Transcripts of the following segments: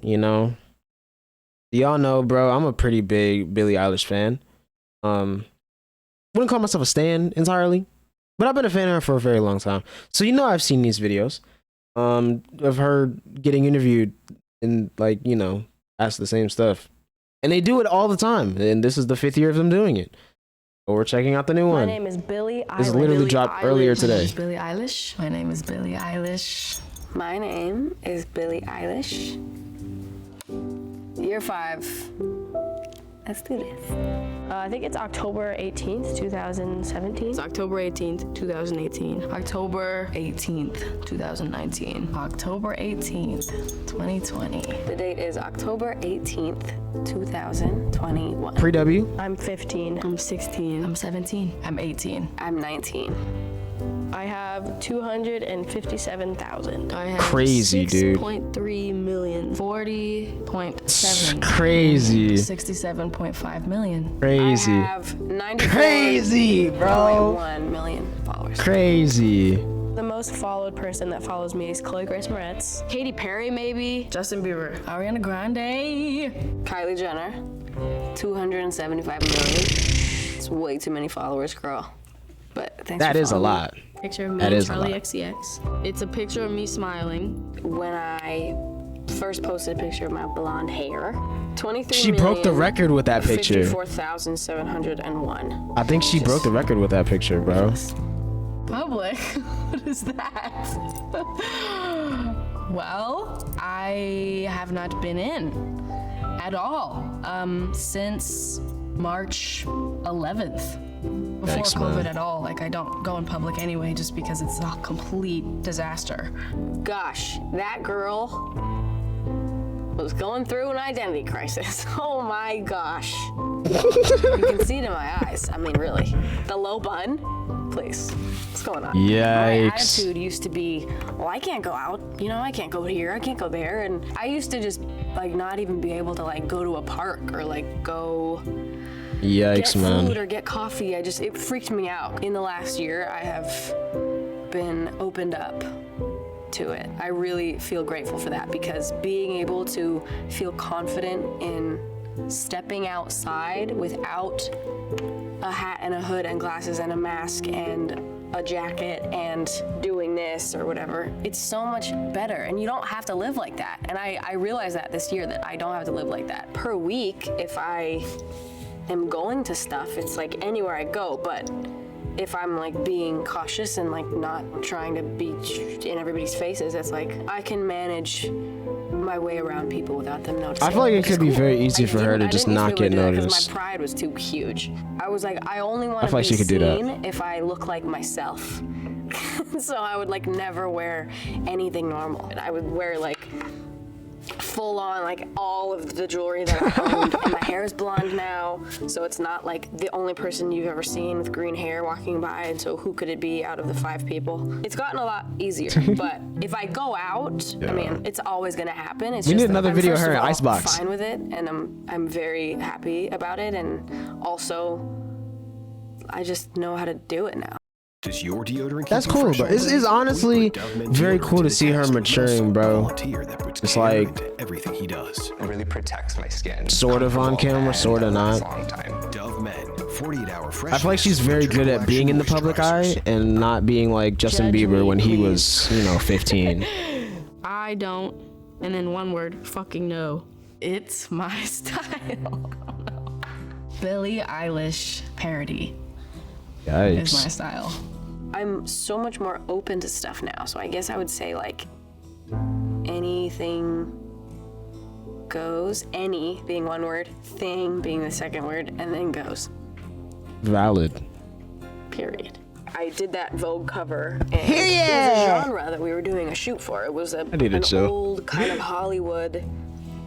You know, y'all know, bro. I'm a pretty big Billie Eilish fan. Wouldn't call myself a stan entirely, but I've been a fan of her for a very long time. So I've seen these videos of her getting interviewed and ask the same stuff, and they do it all the time. And this is the 5th year of them doing it. But we're checking out the new one. My name is Billie Eilish. This literally dropped earlier today. Billie Eilish. My name is Billie Eilish. My name is Billie Eilish. Year 5. Let's do this. I think it's October 18th, 2017. It's October 18th, 2018. October 18th, 2019. October 18th, 2020. The date is October 18th, 2021. Pre-W. I'm 15. I'm 16. I'm 17. I'm 18. I'm 19. I have 257,000. I have crazy, dude. 6.3 million. 40.7. Crazy. 67.5 million. Crazy. I have 94. Crazy, bro. 1 million followers. Crazy. The most followed person that follows me is Chloe Grace Moretz, Katy Perry, maybe, Justin Bieber. Ariana Grande. Kylie Jenner, 275 million. It's way too many followers, girl. But thanks That for is a following me. lot. Picture of me That and is a Charlie lot. XCX. It's a picture of me smiling. When I first posted a picture of my blonde hair, 23 She broke the record with that picture. 54,701. I think she broke the record with that picture, bro. Public? What is that? Well, I have not been in at all since March 11th. Before Thanks, COVID man. at all. Like, I don't go in public anyway just because it's a complete disaster. Gosh, that girl was going through an identity crisis. Oh my gosh. You can see it in my eyes. I mean, really. The low bun? Please. What's going on? My Yikes. attitude used to be, well, I can't go out. I can't go here. I can't go there. And I used to just, not even be able to, go to a park or, go Yikes, get man. food or get coffee. It freaked me out. In the last year, I have been opened up to it. I really feel grateful for that because being able to feel confident in stepping outside without a hat and a hood and glasses and a mask and a jacket and doing this or whatever, it's so much better. And you don't have to live like that. And I realized that this year that I don't have to live like that. Per week, if I am going to stuff, it's anywhere I go, but if I'm being cautious and not trying to be in everybody's faces, it's I can manage my way around people without them noticing. I feel like it which is could be cool. very easy I for her to didn't- just I didn't not used to be get able to do that 'cause noticed. My pride was too huge. I was I only want I to feel be like she could do that. seen if I look like myself. So I would never wear anything normal. I would wear full on all of the jewelry that I owned. And my hair is blonde now, so it's not the only person you've ever seen with green hair walking by, and so who could it be out of the 5 people? It's gotten a lot easier, but if I go out, I mean, it's always gonna happen. It's We just need another I'm video of first her in all Icebox. fine with it, and I'm very happy about it, and also I just know how to do it now. Does your deodorant That's keep you cool, fresh bro. all It's day? honestly We put Dove Men very deodorant cool to the see her test with maturing, muscle bro. volunteer that puts It's care like- into everything he does. It really protects my skin. Sort of on Comfortable camera, and sort of lasts not. a long time. Dove Men, 48-hour fresh. I feel like she's very good at being in the public eye and not being like Justin Judge Bieber me, when he please. was, 15. I don't, and in one word, fucking no. It's my style. Billie Eilish parody is my Yikes. style. I'm so much more open to stuff now, so I guess I would say anything goes. Any being one word, thing being the second word, and then goes. Valid. Period. I did that Vogue cover, and it was a genre that we were doing a shoot for. It was need a an chill. old kind of Hollywood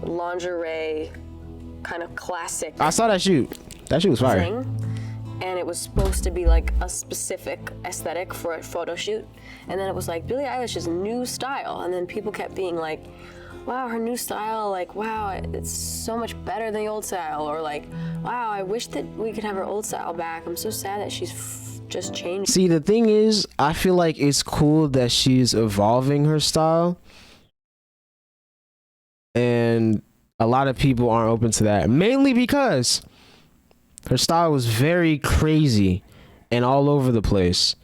lingerie, kind of classic I saw that shoot. That shoot was fire. thing. And it was supposed to be a specific aesthetic for a photo shoot. And then it was Billie Eilish's new style. And then people kept being wow, her new style, wow, it's so much better than the old style. Or wow, I wish that we could have her old style back. I'm so sad that she's just changed. See, the thing is, I feel like it's cool that she's evolving her style, and a lot of people aren't open to that, mainly because her style was very crazy and all over the place.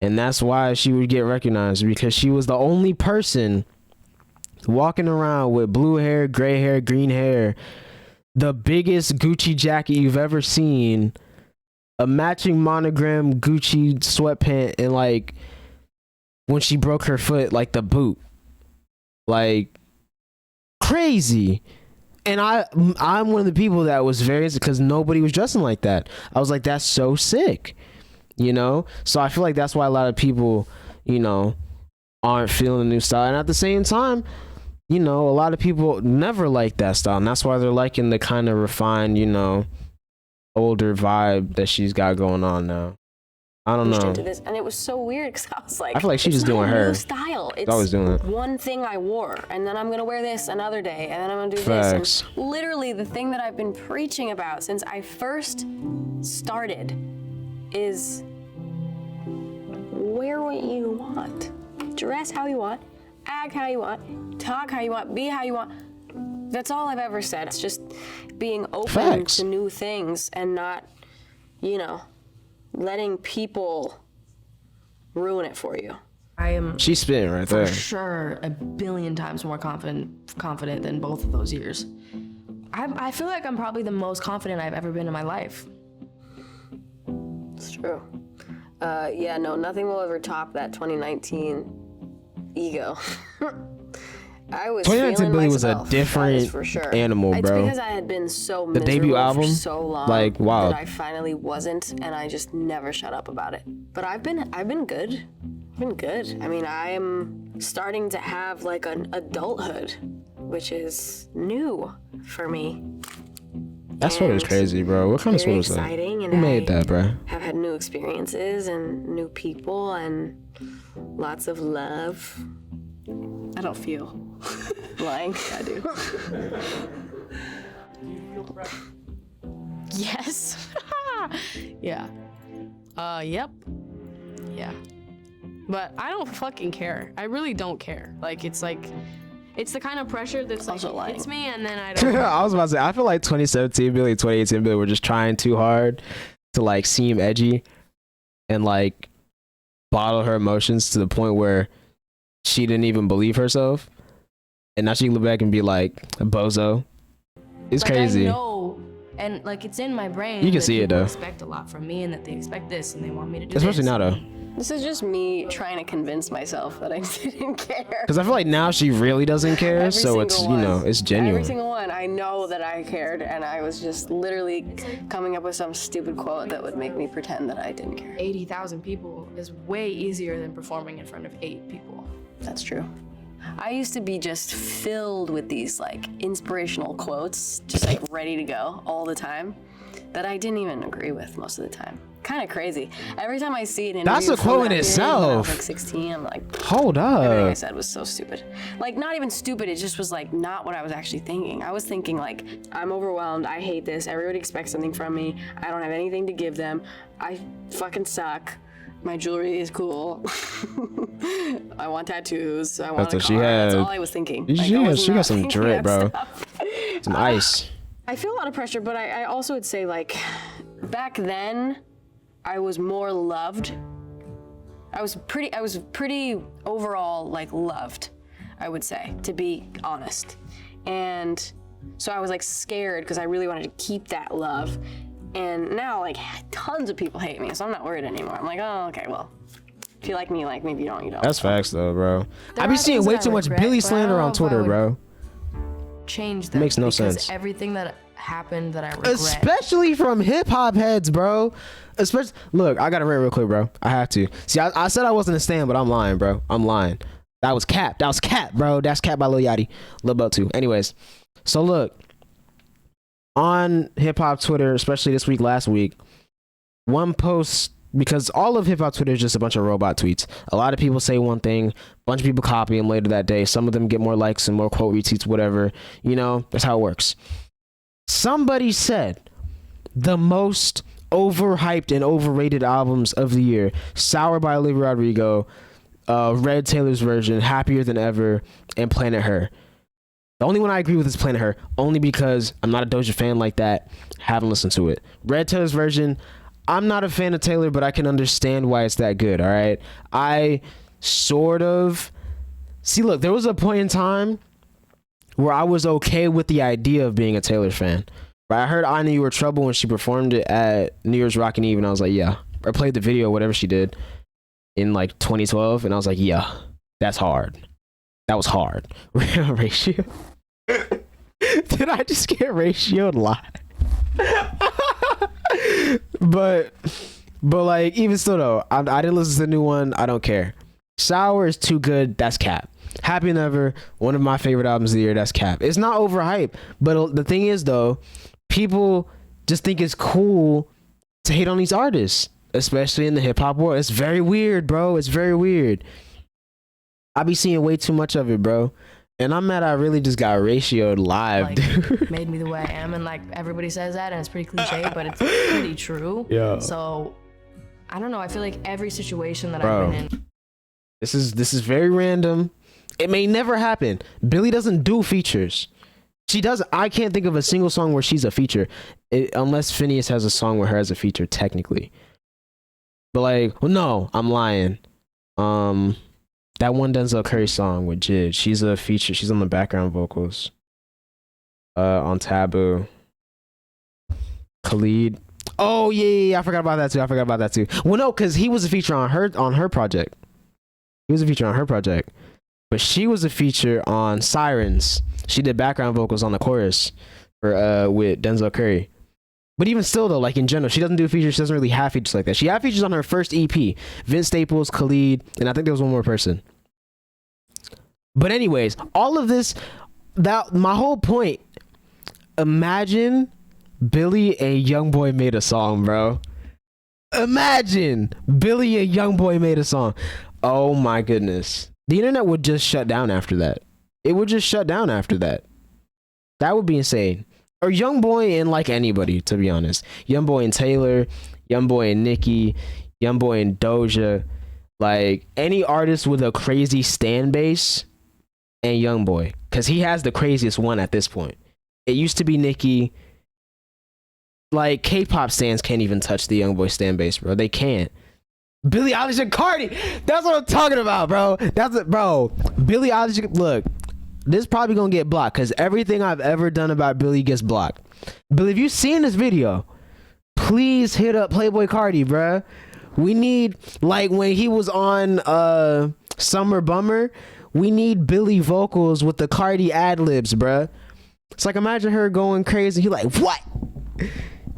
And that's why she would get recognized, because she was the only person walking around with blue hair, gray hair, green hair, the biggest Gucci jacket you've ever seen, a matching monogram Gucci sweatpant, and like when she broke her foot, like the boot, like crazy. And I'm one of the people that was very, because nobody was dressing like that. I was like, that's so sick, you know? So I feel like that's why a lot of people, you know, aren't feeling the new style. And at the same time, you know, a lot of people never like that style. And that's why they're liking the kind of refined, you know, older vibe that she's got going on now. I don't know. Into this, and it was so weird because I was like, I feel like she's just doing not a her new style. It's always doing it. One thing I wore, and then I'm gonna wear this another day, and then I'm gonna do Facts. this. And literally, the thing that I've been preaching about since I first started is wear what you want, dress how you want, act how you want, talk how you want, be how you want. That's all I've ever said. It's just being open Facts. to new things and not, you know, letting people ruin it for you. I am She's spitting right for there. sure a billion times more confident than both of those years. I feel like I'm probably the most confident I've ever been in my life. It's true. Yeah, no, nothing will ever top that 2019 ego. I was 2019 feeling Billie was a myself, that different is for sure. animal, It's bro. because I had been so The miserable debut album, for so long, like, wow. that I finally wasn't, and I just never shut up about it. But I've been good. I've been good. I mean, I am starting to have like an adulthood, which is new for me. That sweater is And crazy, bro. What kind of very sweater is that? exciting, and Who made I that, bro? have had new experiences and new people and lots of love. I don't feel lying. I do. Yes. Yeah. Yep. Yeah. But I don't fucking care. I really don't care. Like, it's the kind of pressure that's like Also lying. hits me, and then I don't. I was about to say, I feel like 2017 Billie, 2018 Billie were just trying too hard to like seem edgy and like bottle her emotions to the point where she didn't even believe herself. And now she can look back and be like, bozo. It's Like, crazy. I know, and like it's in my brain. You can that see it, people though. expect a lot from me, and that they expect this, and they want me to do Especially this. now, though. This is just me trying to convince myself that I didn't care. Because I feel like now she really doesn't care. Every So it's, single you know, one. it's genuine. Every single one, I know that I cared, and I was just literally coming up with some stupid quote that would make me pretend that I didn't care. 80,000 people is way easier than performing in front of 8 people. That's true. I used to be just filled with these like inspirational quotes, just like ready to go all the time, that I didn't even agree with most of the time. Kind of crazy. Every time I see an interview That's a from quote in that period itself. when I was like 16, I'm like, Hold everything I up. said was so stupid. Like, not even stupid, it just was like not what I was actually thinking. I was thinking like, I'm overwhelmed, I hate this, everybody expects something from me, I don't have anything to give them, I fucking suck, my jewelry is cool, I want tattoos, I want That's a what car. she That's had. all I was thinking. She Like, I was got not some thinking drip, that bro. stuff. Some ice. I feel a lot of pressure, but I also would say like, back then, I was more loved. I was pretty overall like loved, I would say, to be honest. And so I was like scared because I really wanted to keep that love. And now like tons of people hate me, so I'm not worried anymore. I'm like, oh, okay, well, if you like me, like maybe you don't, you don't. That's facts, though, bro. There I be are seeing things way that I too much regret, Billie but I slander don't know on if I Twitter, would bro. Change that. Makes no because sense. Everything that happened that I regret. Especially from hip hop heads, bro. Especially, look, I gotta rant real quick, bro. I have to. See, I said I wasn't a stan, but I'm lying, bro. I'm lying. That was cap. That was cap, bro. That's cap by Lil Yachty. Lil Bo too. Anyways, so look, on hip hop Twitter, especially this week, last week, one post, because all of hip hop Twitter is just a bunch of robot tweets. A lot of people say one thing, a bunch of people copy them later that day. Some of them get more likes and more quote retweets, whatever. You know, that's how it works. Somebody said the most overhyped and overrated albums of the year: Sour by Olivia Rodrigo, Red Taylor's version, Happier Than Ever, and Planet Her. The only one I agree with is Planet Her, only because I'm not a Doja fan like that. Haven't listened to it. Red Taylor's version, I'm not a fan of Taylor, but I can understand why it's that good. All right, I sort of see. Look, there was a point in time where I was okay with the idea of being a Taylor fan. Right? I heard I Knew You Were Trouble when she performed it at New Year's Rockin' Eve, and I was like, yeah. I played the video, whatever she did in like 2012, and I was like, yeah, that's hard. That was hard. Ratio. Did I just get ratioed live? but like, even still though, I didn't listen to the new one. I don't care. Sour is too good. That's cap. Happy Never, one of my favorite albums of the year. That's cap. It's not overhyped, but the thing is though, people just think it's cool to hate on these artists, especially in the hip hop world. It's very weird, bro. It's very weird. I be seeing way too much of it, bro. And I'm mad I really just got ratioed live, Like, dude. made me the way I am, and like everybody says that, and it's pretty cliche, but it's pretty true. Yeah. So I don't know. I feel like every situation that Bro. I've been in. This is very random. It may never happen. Billie doesn't do features. She doesn't. I can't think of a single song where she's a feature, unless Phineas has a song where her as a feature technically. But like, well, no, I'm lying. That one Denzel Curry song with Jid, she's a feature. She's on the background vocals. On Taboo. Khalid. Oh yeah, I forgot about that too. Well, no, because he was a feature on her project. He was a feature on her project, but she was a feature on Sirens. She did background vocals on the chorus for with Denzel Curry. But even still though, like in general, she doesn't do features. She doesn't really have features like that. She had features on her first EP. Vince Staples, Khalid, and I think there was one more person. But anyways, all of this, that my whole point. Imagine Billie and Youngboy made a song, bro. Imagine Billie and Youngboy made a song. Oh my goodness. The internet would just shut down after that. It would just shut down after that. That would be insane. Or Youngboy and like anybody, to be honest. Youngboy and Taylor, Youngboy and Nicki, Youngboy and Doja. Like any artist with a crazy stan base and Youngboy. Because he has the craziest one at this point. It used to be Nicki. Like K-pop stans can't even touch the Youngboy stan base, bro. They can't. Billie Eilish and Cardi. That's what I'm talking about, bro. That's it, bro. Billie Eilish. Look, this is probably gonna get blocked because everything I've ever done about Billie gets blocked. Billie, if you've seen this video, please hit up Playboy Cardi, bro. We need, like when he was on Summer Bummer, we need Billie vocals with the Cardi ad libs, bro. It's like imagine her going crazy. He like what?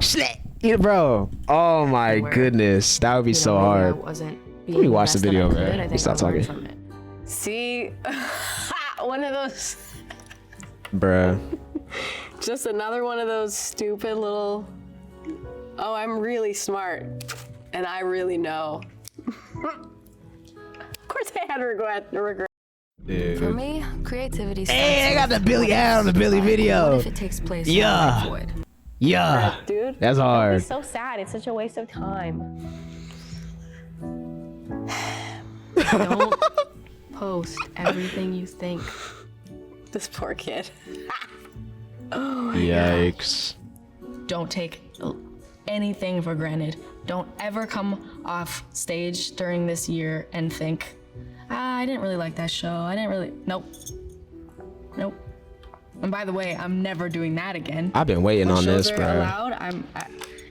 Shit. Yeah, bro. Oh my goodness, that would be so hard. Let me watch the video, man. We stop talking. See, one of those. Bruh. Just another one of those stupid little. Oh, I'm really smart, and I really know. Of course, I had regret. Dude. For me, creativity. Hey, I got the Billie ad on the Billie video. What if it takes place? Yeah. Void? Yeah, Dude, that's hard. it's so sad. It's such a waste of time. Don't post everything you think. This poor kid. Yikes. Don't take anything for granted. Don't ever come off stage during this year and think, I didn't really like that show. Nope. And by the way, I'm never doing that again. I've been waiting on this, Shows are bro. allowed.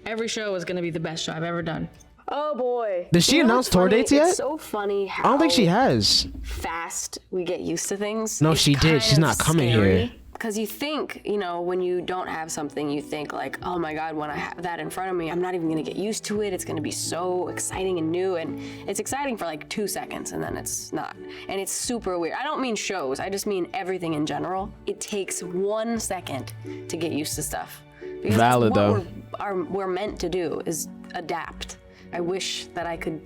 Every show is gonna be the best show I've ever done. Oh boy. Did she announce tour dates yet? It's so funny how I don't think she has. fast we get used to things. No, It's she did. kind She's of not coming scary. here. Because you think, when you don't have something, you think like, oh my God, when I have that in front of me, I'm not even gonna get used to it. It's gonna be so exciting and new. And it's exciting for like 2 seconds and then it's not. And it's super weird. I don't mean shows, I just mean everything in general. It takes 1 second to get used to stuff. Because Valid, that's though. what we're meant to do is adapt. I wish that I could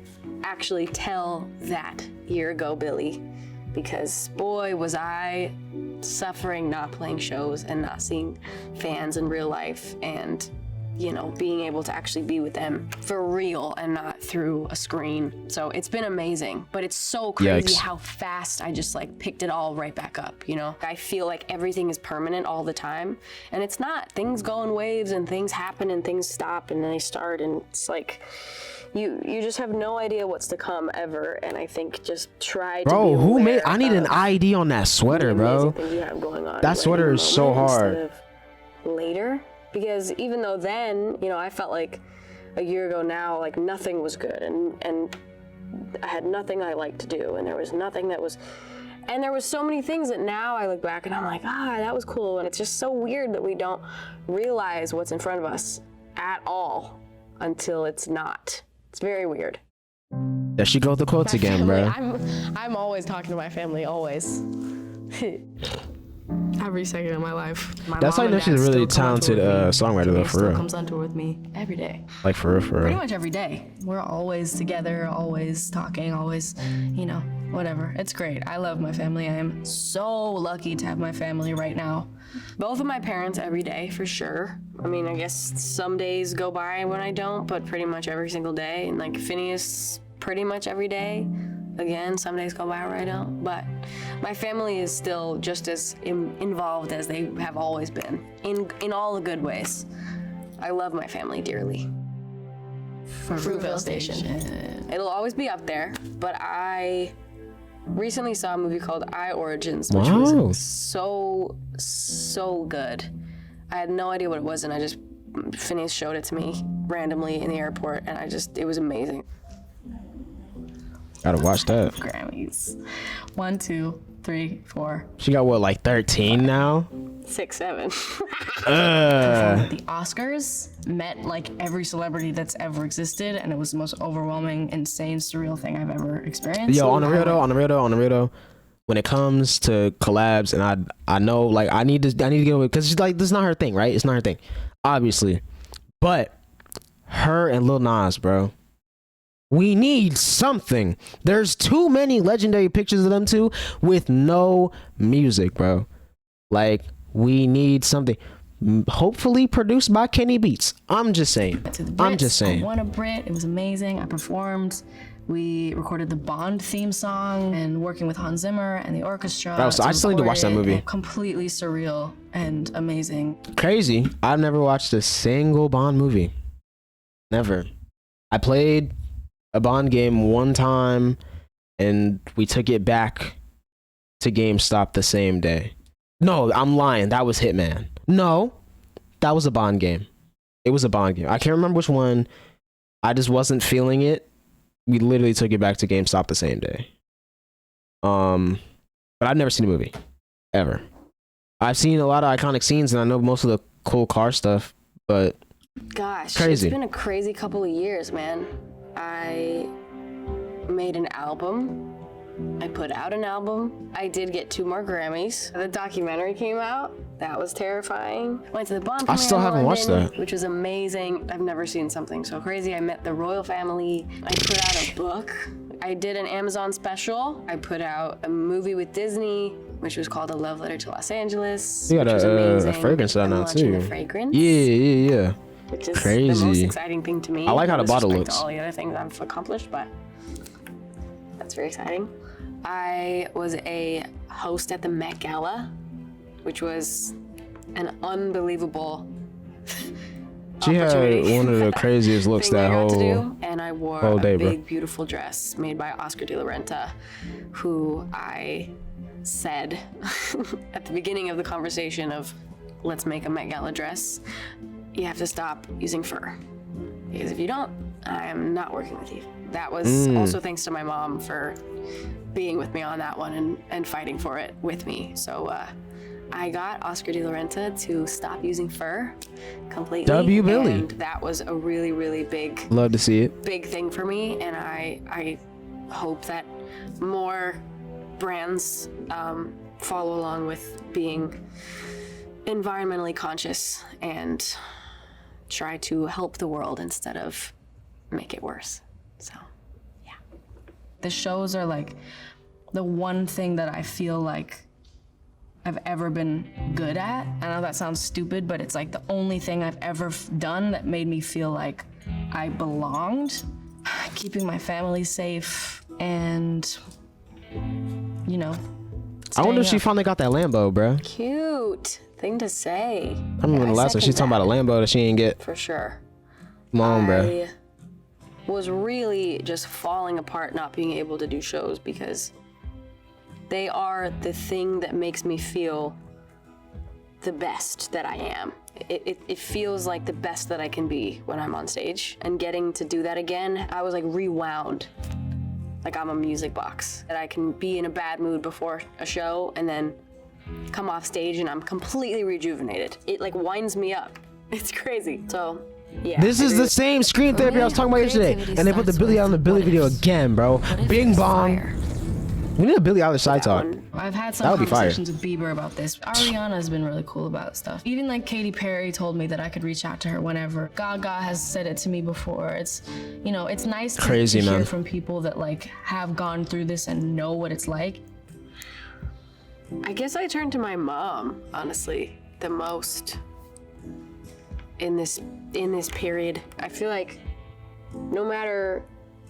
actually tell that year ago, Billie, because boy, was I suffering not playing shows and not seeing fans in real life. And you know, being able to actually be with them for real and not through a screen. So it's been amazing, but it's so crazy Yikes. how fast I just like picked it all right back up, you know? I feel like everything is permanent all the time, and it's not. Things go in waves and things happen and things stop and then they start, and it's like, you just have no idea what's to come ever, and I think just try to Bro, be who made? aware I need an of ID on that sweater, the amazing bro. things you have going on That right sweater in is the so moment hard. instead of later, because even though then, you know, I felt like a year ago now, like nothing was good, and I had nothing I liked to do, and there was nothing that was, and there was so many things that now I look back and I'm like, that was cool, and it's just so weird that we don't realize what's in front of us at all until it's not. It's very weird. There she go with the quotes My again, family, bro. I'm always talking to my family, always. Every second of my life. My That's how mom you know and she's a dad really still come on tour talented with me. songwriter, though, Dave for still real. comes on tour with me every day. Like for real, for Pretty real. much every day. We're always together, always talking, always, you know, whatever. It's great. I love my family. I am so lucky to have my family right now. Both of my parents every day, for sure. I mean, I guess some days go by when I don't, but pretty much every single day. And like Phineas, pretty much every day. Again, some days go by where I don't. But my family is still just as involved as they have always been, in all the good ways. I love my family dearly. Fruitvale Station. It'll always be up there, but I recently saw a movie called I Origins, which Wow. was so good. I had no idea what it was, and Phineas showed it to me randomly in the airport, and it was amazing. Gotta watch that. Grammys. 1, 2, 3, 4. She got what, like 13 now? 6, 7. Uh, The Oscars met like every celebrity that's ever existed, and it was the most overwhelming, insane, surreal thing I've ever experienced. yo, on the real though, when it comes to collabs, and I know like I need to get away because she's like, this is not her thing, right? It's not her thing, obviously. But her and Lil Nas, bro. We need something. There's too many legendary pictures of them two with no music, bro. Like, we need something. Hopefully produced by Kenny Beats. I'm just saying. To the Brits. I'm just saying. I won a Brit. It was amazing. I performed. We recorded the Bond theme song and working with Hans Zimmer and the orchestra. Bro, so I still need to watch that record it. movie. Completely surreal and amazing. Crazy. I've never watched a single Bond movie. Never. I played a Bond game one time and we took it back to GameStop the same day. No, I'm lying. That was Hitman. No, that was a Bond game. It was a Bond game. I can't remember which one. I just wasn't feeling it. We literally took it back to GameStop the same day. But I've never seen a movie. Ever. I've seen a lot of iconic scenes and I know most of the cool car stuff, but Gosh, Crazy. It's been a crazy couple of years, man. I made an album. I put out an album. I did get 2 more Grammys. The documentary came out. That was terrifying. Went to the Bond premiere still in haven't watched London, that. which was amazing. I've never seen something so crazy. I met the royal family. I put out a book. I did an Amazon special. I put out a movie with Disney, which was called A Love Letter to Los Angeles. You got which was a amazing. fragrance out I'm now, launching too. a fragrance. yeah. Which is the Crazy. most exciting thing to me. I like how the with bottle respect looks. to all the other things I've accomplished, but that's very exciting. I was a host at the Met Gala, which was an unbelievable She had opportunity. one of the craziest looks thing that I got to whole. do, and I wore whole a day, bro. big, beautiful dress made by Oscar de la Renta, who I said at the beginning of the conversation of let's make a Met Gala dress, you have to stop using fur, because if you don't, I am not working with you. That was also thanks to my mom for being with me on that one and fighting for it with me. So I got Oscar de la Renta to stop using fur completely. W. Billie. And that was a really, really big Love to see it. thing for me, and I hope that more brands follow along with being environmentally conscious and try to help the world instead of make it worse. So The shows are like the one thing that I feel like I've ever been good at. I know that sounds stupid, but it's like the only thing I've ever done that made me feel like I belonged. Keeping my family safe and, you know, I wonder if she staying up. finally got that Lambo, bro. Cute thing to say. I remember the last time she's talking about a Lambo that she didn't get. For sure. Come on, bro. I was really just falling apart not being able to do shows because they are the thing that makes me feel the best that I am. It feels like the best that I can be when I'm on stage. And getting to do that again, I was like rewound. Like I'm a music box. That I can be in a bad mood before a show and then come off stage and I'm completely rejuvenated. It like winds me up. It's crazy. So, yeah. This is the same screen therapy I was talking about yesterday. And they put the Billie on the Billie video again, bro. Bing bong. We need a Billie Eilish side talk. I've had That some would be fire. conversations with Bieber about this. Ariana's been really cool about stuff. Even like Katy Perry told me that I could reach out to her whenever. Gaga has said it to me before. It's, you know, it's nice to, Crazy, to hear man. from people that like have gone through this and know what it's like. I guess I turned to my mom, honestly, the most in this period. I feel like no matter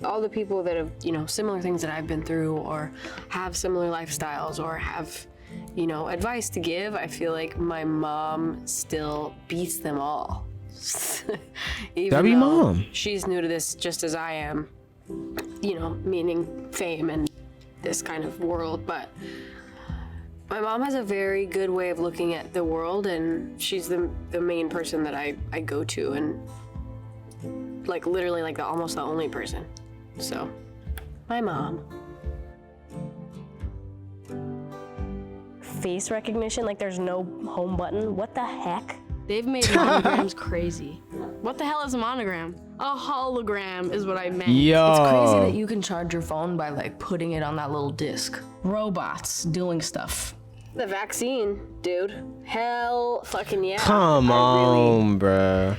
all the people that have, you know, similar things that I've been through or have similar lifestyles or have, you know, advice to give, I feel like my mom still beats them all. Even That'd be though mom. She's new to this just as I am, you know, meaning fame and this kind of world, but my mom has a very good way of looking at the world, and she's the main person that I go to, and like literally like almost the only person. So, my mom. Face recognition, like there's no home button. What the heck? They've made monograms crazy. What the hell is a monogram? A hologram is what I meant. Yo. It's crazy that you can charge your phone by like putting it on that little disc. Robots doing stuff. The vaccine, dude. Hell fucking yeah. Come on, bruh.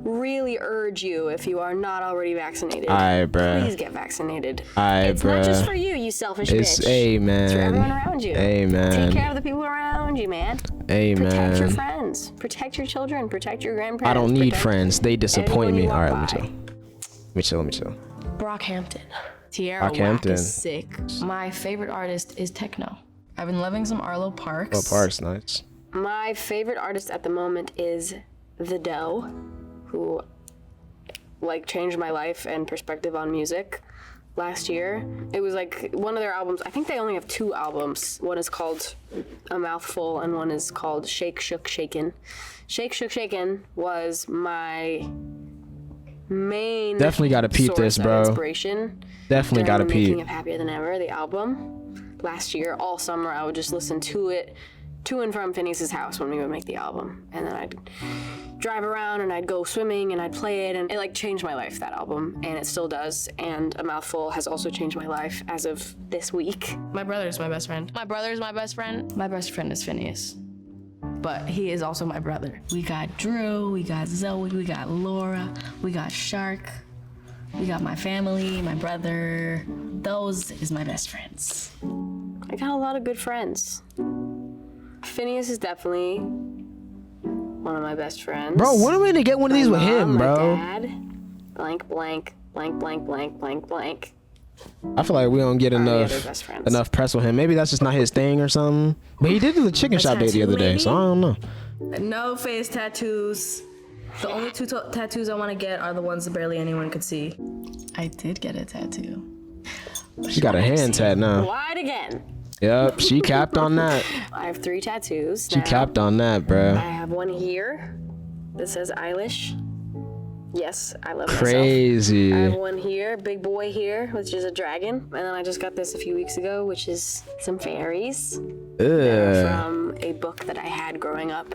Really urge you, if you are not already vaccinated, Aight, bruh. please get vaccinated. Aight, It's not just bruh. for you, you selfish It's bitch. amen. It's for everyone around you. Amen. Take care of the people around you, man. Amen. Protect your friends. Protect your children. Protect your grandparents. I don't need protect friends. They disappoint anyone me. you All walk right, by. let me chill. Brockhampton. Tierra Whack Brockhampton. is sick. My favorite artist is techno. I've been loving some Arlo Parks. Oh, Park's nice. My favorite artist at the moment is The Doe, who like changed my life and perspective on music last year. It was like one of their albums. I think they only have 2 albums. One is called A Mouthful and one is called Shake, Shook, Shaken. Shake, Shook, Shaken was my main Definitely gotta peep source this, of bro. inspiration. Definitely during gotta the making peep. of Happier Than Ever, the album. Last year, all summer, I would just listen to it to and from Phineas's house when we would make the album. And then I'd drive around and I'd go swimming and I'd play it, and it like changed my life, that album, and it still does. And A Mouthful has also changed my life as of this week. My brother's my best friend. My brother's my best friend. My best friend is Phineas, but he is also my brother. We got Drew, we got Zoe, we got Laura, we got Shark, we got my family, my brother. Those is my best friends. I got a lot of good friends. Phineas is definitely one of my best friends. Bro, when are we gonna get one of these with him, My bro? dad, blank, blank, blank, blank, blank, blank, blank. I feel like we don't get the enough other best friends. enough press with him. Maybe that's just not his thing or something. But he did do the chicken shop date the other day, so I don't know. No face tattoos. The only 2 tattoos I want to get are the ones that barely anyone could see. I did get a tattoo. She got a hand tat now. Wide again. Yep, she capped on that. I have 3 tattoos. She now. capped on that, I bruh. have one here that says Eilish. Yes, I love Crazy. myself. I have one here, big boy here, which is a dragon. And then I just got this a few weeks ago, which is some fairies. They're Ugh. from a book that I had growing up.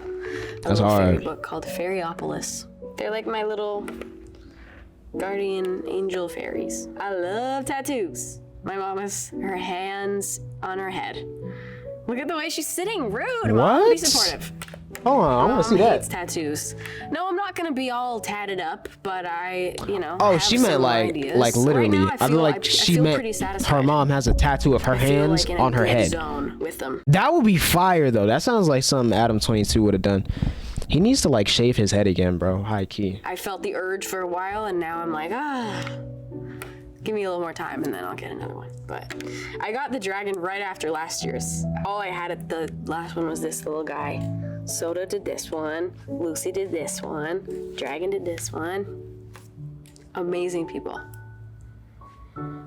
That's little fairy hard. book called Fairyopolis. They're like my little guardian angel fairies. I love tattoos. My mom has her hands on her head. Look at the way she's sitting. Rude. Mom, be What? supportive. Hold on, I want to see hates that. tattoos. No, I'm not gonna be all tatted up, but I, Oh, have she meant some like ideas. literally. Right now, I feel like she feel meant pretty her satisfied. mom has a tattoo of her I feel hands like in a on her good head. zone with them. That would be fire though. That sounds like something Adam 22 would have done. He needs to like shave his head again, bro. High key. I felt the urge for a while, and now I'm like, give me a little more time, and then I'll get another one. But I got the dragon right after last year's. All I had at the last one was this little guy. Soda did this one. Lucy did this one. Dragon did this one. Amazing people.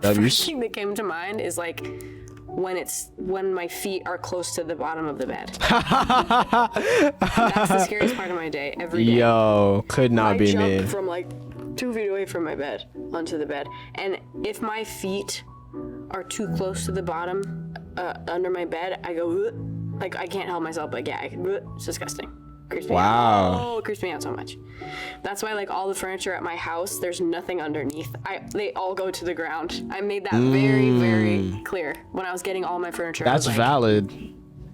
First thing that came to mind is like when my feet are close to the bottom of the bed. That's the scariest part of my day every day. Yo, could not I be jump me. from like 2 feet away from my bed onto the bed, and if my feet are too close to the bottom under my bed, I go like I can't help myself but gag. It's disgusting. Creeps me Wow. out. Oh, it creeps me out so much. That's why like all the furniture at my house, there's nothing underneath. They all go to the ground. I made that very, very clear when I was getting all my furniture. I was That's like, valid.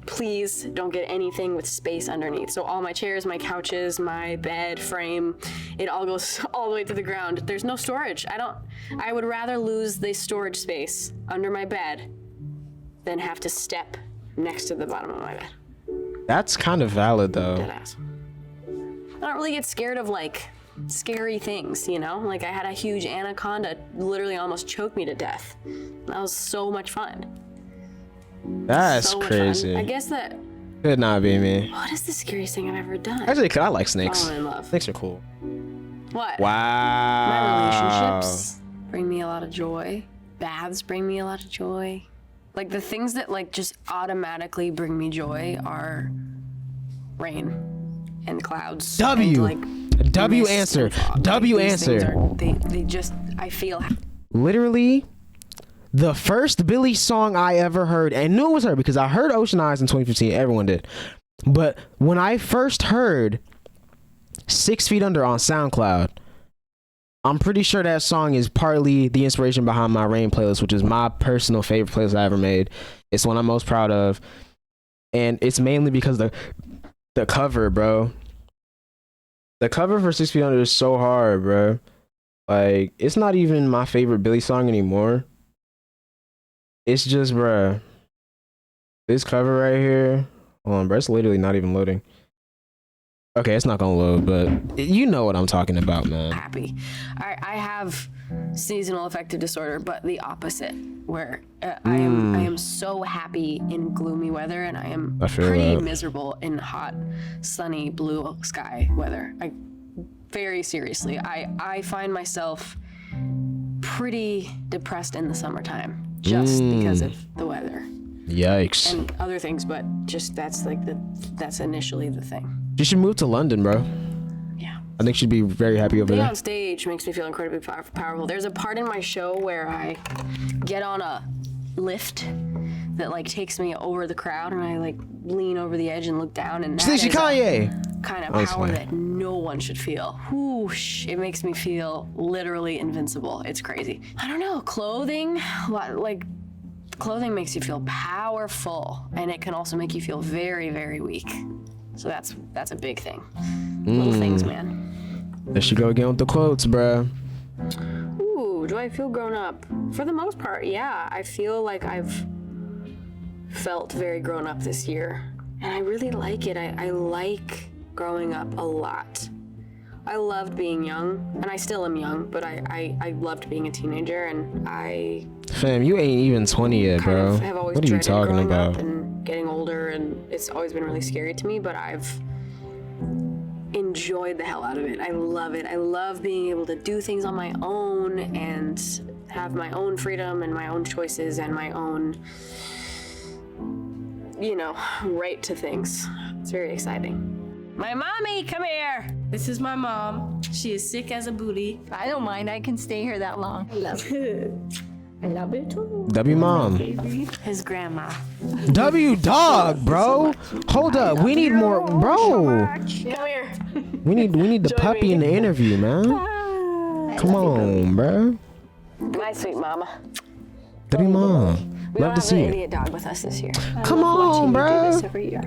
please don't get anything with space underneath. So all my chairs, my couches, my bed frame, it all goes all the way to the ground. There's no storage. I would rather lose the storage space under my bed than have to step next to the bottom of my bed. That's kind of valid though. Deadass. I don't really get scared of like scary things, you know? Like I had a huge anaconda literally almost choke me to death. That was so much fun. That's So much fun. crazy. I guess that, Could not be me. what is the scariest thing I've ever done? Actually, I like snakes. Falling in love. Snakes are cool. What? Wow. My relationships bring me a lot of joy. Baths bring me a lot of joy. Like the things that like just automatically bring me joy are rain and clouds. W. And, like, W mist answer. and fog. W Like, these things answer. they just, I feel Literally, the first Billie song I ever heard, and knew it was her because I heard Ocean Eyes in 2015. Everyone did. But when I first heard 6 Feet Under on SoundCloud, I'm pretty sure that song is partly the inspiration behind my Rain playlist, which is my personal favorite playlist I ever made. It's one I'm most proud of. And it's mainly because the cover, bro. The cover for 6 Feet Under is so hard, bro. Like, it's not even my favorite Billie song anymore. It's just, bro. This cover right here. Hold on, bro. It's literally not even loading. Okay, it's not gonna load, but you know what I'm talking about, man. happy. I have seasonal affective disorder, but the opposite, where I am so happy in gloomy weather, and I am I feel pretty that. miserable in hot, sunny, blue sky weather. Very seriously, I find myself pretty depressed in the summertime just because of the weather Yikes. and other things, but just that's initially the thing. You should move to London, bro. Yeah. I think she'd be very happy over Being there. on stage makes me feel incredibly powerful. There's a part in my show where I get on a lift that like takes me over the crowd, and I like lean over the edge and look down, and that Sleazy is a Kanye. kind of That's power funny. that no one should feel. Whoosh, it makes me feel literally invincible. It's crazy. I don't know, clothing makes you feel powerful, and it can also make you feel very, very weak. So that's a big thing. Little things, man. There she go again with the quotes, bro. Ooh, do I feel grown up? For the most part, yeah. I feel like I've felt very grown up this year. And I really like it. I like growing up a lot. I loved being young, and I still am young, but I loved being a teenager, and I Fam, you ain't even 20 yet, kind bro. of have always What are you dreaded talking growing about? up and getting older, and it's always been really scary to me, but I've enjoyed the hell out of it. I love it. I love being able to do things on my own and have my own freedom and my own choices and my own, right to things. It's very exciting. My mommy, come here. This is my mom. She is sick as a booty. I don't mind. I can stay here that long. I love it. I love it too. W mom. His grandma. W dog, bro. Hold up. We need more, bro. Come here. We need the puppy in the interview, man. Come on, bro. My sweet mama. W mom. We Love don't to have an see it. idiot dog with us this year. Come on, bro.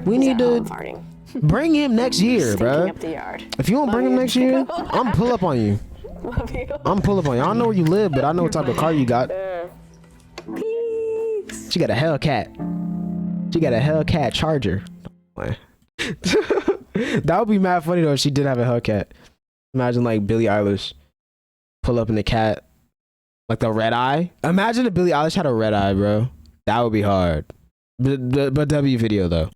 We need to Farting. bring him next year, Stinking bro. up the yard. If you don't bring him next year, I'm pull up on you. Love you. I'm pull up on you. I don't know where you live, but I know what type of car you got. Peace. She got a Hellcat. She got a Hellcat Charger. That would be mad funny though if she did have a Hellcat. Imagine like Billie Eilish pull up in the cat, like the red eye. Imagine if Billie Eilish had a red eye, bro. That would be hard. But W video though.